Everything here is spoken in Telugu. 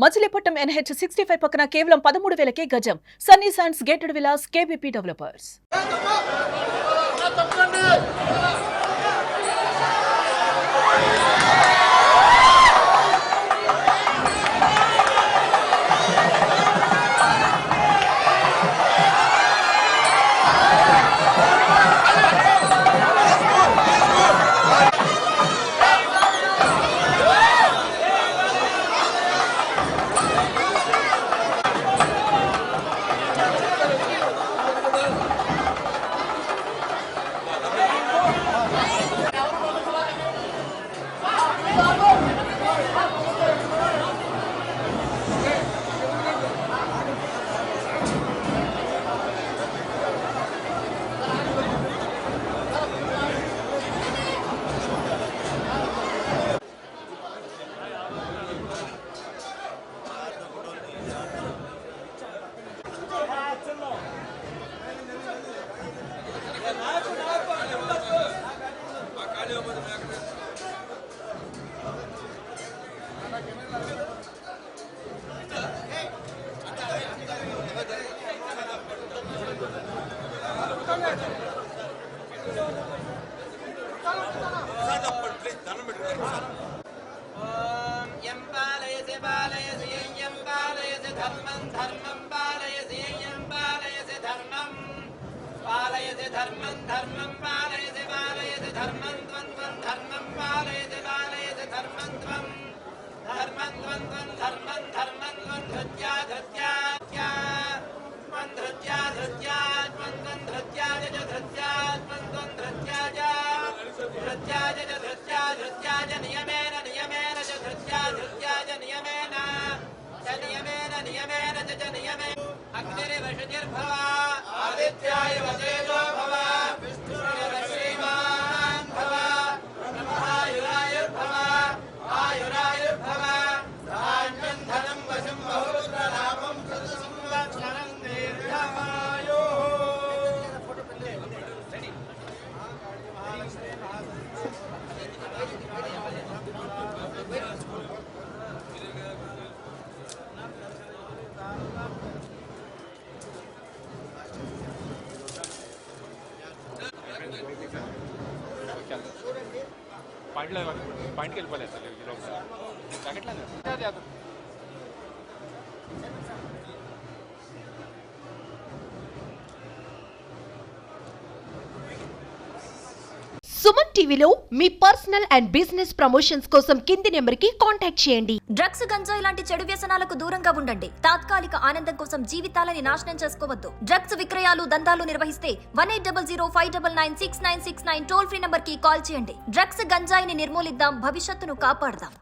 మచిలీపట్నం NH 65 పక్కన కేవలం 13,000కే గజం. Sunny sands gated Vilas KBP developers. పాయింట్కి వెళ్ళిపోలేదు సార్ సుమన్ టీవీలో మీ పర్సనల్ అండ్ బిజినెస్ ప్రమోషన్స్ కోసం కింది నెంబర్కి కాంటాక్ట్ చేయండి. డ్రగ్స్, గంజాయి లాంటి చెడు వ్యసనాలకు దూరంగా ఉండండి. తాత్కాలిక ఆనందం కోసం జీవితాలని నాశనం చేసుకోవద్దు. డ్రగ్స్ విక్రయాలు, దందాలు నిర్వహిస్తే 1800-599-6969 టోల్ ఫ్రీ నంబర్ కి కాల్ చేయండి. డ్రగ్స్, గంజాయిని నిర్మూలిద్దాం, భవిష్యత్తును కాపాడదాం.